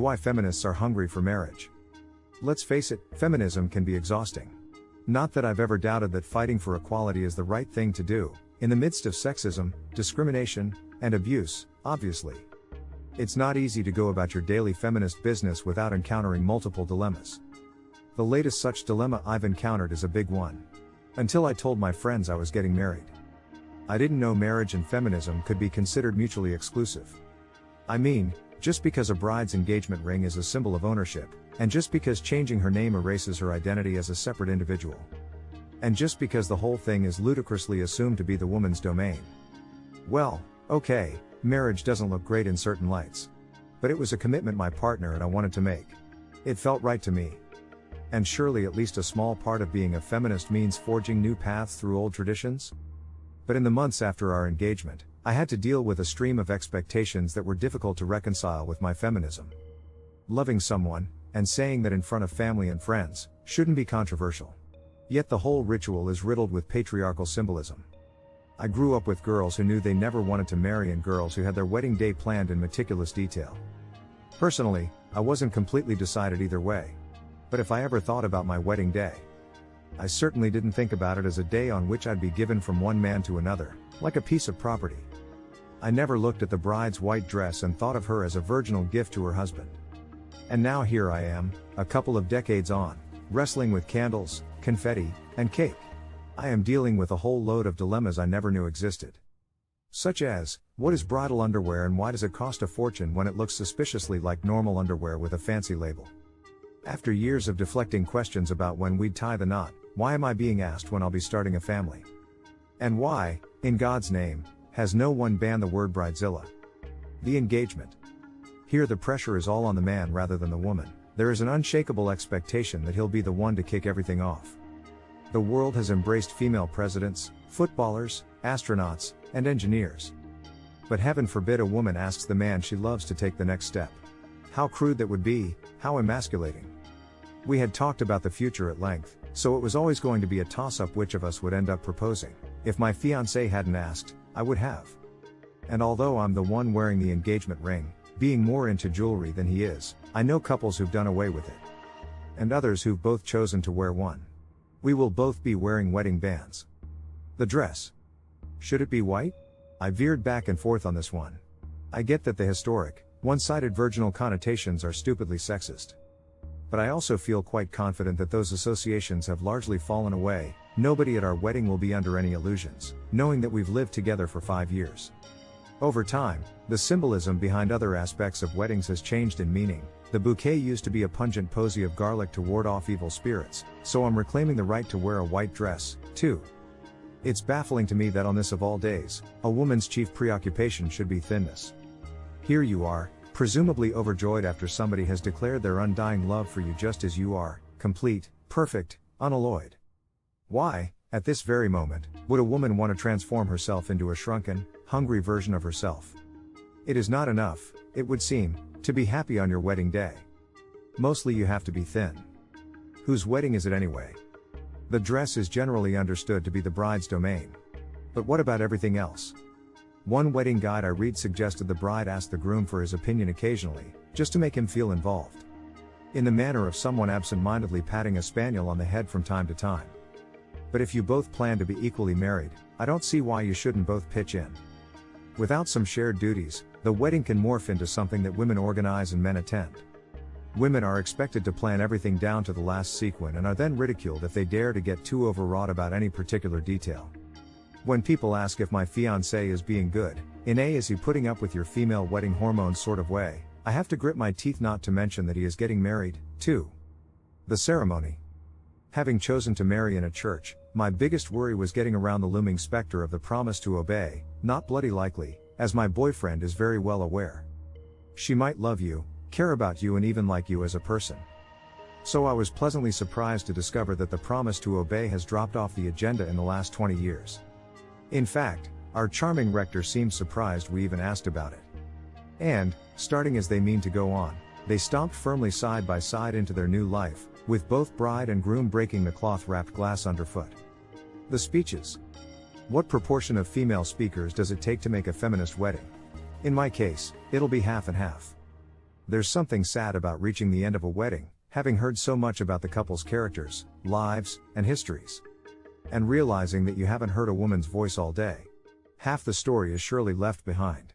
Why feminists are hungry for marriage. Let's face it, feminism can be exhausting. Not that I've ever doubted that fighting for equality is the right thing to do, in the midst of sexism, discrimination, and abuse, obviously. It's not easy to go about your daily feminist business without encountering multiple dilemmas. The latest such dilemma I've encountered is a big one. Until I told my friends I was getting married. I didn't know marriage and feminism could be considered mutually exclusive. I mean, just because a bride's engagement ring is a symbol of ownership, and just because changing her name erases her identity as a separate individual. And just because the whole thing is ludicrously assumed to be the woman's domain. Well, okay, marriage doesn't look great in certain lights. But it was a commitment my partner and I wanted to make. It felt right to me. And surely at least a small part of being a feminist means forging new paths through old traditions? But in the months after our engagement, I had to deal with a stream of expectations that were difficult to reconcile with my feminism. Loving someone, and saying that in front of family and friends, shouldn't be controversial. Yet the whole ritual is riddled with patriarchal symbolism. I grew up with girls who knew they never wanted to marry and girls who had their wedding day planned in meticulous detail. Personally, I wasn't completely decided either way. But if I ever thought about my wedding day, I certainly didn't think about it as a day on which I'd be given from one man to another, like a piece of property. I never looked at the bride's white dress and thought of her as a virginal gift to her husband. And now here I am, a couple of decades on, wrestling with candles, confetti, and cake. I am dealing with a whole load of dilemmas I never knew existed. Such as, what is bridal underwear and why does it cost a fortune when it looks suspiciously like normal underwear with a fancy label? After years of deflecting questions about when we'd tie the knot, why am I being asked when I'll be starting a family? And why, in God's name, has no one banned the word bridezilla? The engagement. Here the pressure is all on the man rather than the woman. There is an unshakable expectation that he'll be the one to kick everything off. The world has embraced female presidents, footballers, astronauts, and engineers. But heaven forbid a woman asks the man she loves to take the next step. How crude that would be, how emasculating. We had talked about the future at length, so it was always going to be a toss-up which of us would end up proposing. If my fiancé hadn't asked, I would have. And although I'm the one wearing the engagement ring, being more into jewelry than he is, I know couples who've done away with it. And others who've both chosen to wear one. We will both be wearing wedding bands. The dress. Should it be white? I veered back and forth on this one. I get that the historic, one-sided virginal connotations are stupidly sexist. But I also feel quite confident that those associations have largely fallen away. Nobody at our wedding will be under any illusions, knowing that we've lived together for 5 years. Over time, the symbolism behind other aspects of weddings has changed in meaning. The bouquet used to be a pungent posy of garlic to ward off evil spirits, so I'm reclaiming the right to wear a white dress, too. It's baffling to me that on this of all days, a woman's chief preoccupation should be thinness. Here you are, presumably overjoyed after somebody has declared their undying love for you just as you are, complete, perfect, unalloyed. Why, at this very moment, would a woman want to transform herself into a shrunken, hungry version of herself? It is not enough, it would seem, to be happy on your wedding day. Mostly you have to be thin. Whose wedding is it anyway? The dress is generally understood to be the bride's domain. But what about everything else? One wedding guide I read suggested the bride ask the groom for his opinion occasionally, just to make him feel involved. In the manner of someone absent-mindedly patting a spaniel on the head from time to time. But if you both plan to be equally married, I don't see why you shouldn't both pitch in. Without some shared duties, the wedding can morph into something that women organize and men attend. Women are expected to plan everything down to the last sequin and are then ridiculed if they dare to get too overwrought about any particular detail. When people ask if my fiancé is being good, in a is he putting up with your female wedding hormones sort of way, I have to grit my teeth not to mention that he is getting married, too. The ceremony. Having chosen to marry in a church, my biggest worry was getting around the looming specter of the promise to obey, not bloody likely, as my boyfriend is very well aware. She might love you, care about you and even like you as a person. So I was pleasantly surprised to discover that the promise to obey has dropped off the agenda in the last 20 years. In fact, our charming rector seemed surprised we even asked about it. And, starting as they mean to go on, they stomped firmly side by side into their new life, with both bride and groom breaking the cloth-wrapped glass underfoot. The speeches. What proportion of female speakers does it take to make a feminist wedding? In my case, it'll be half and half. There's something sad about reaching the end of a wedding, having heard so much about the couple's characters, lives, and histories, and realizing that you haven't heard a woman's voice all day. Half the story is surely left behind.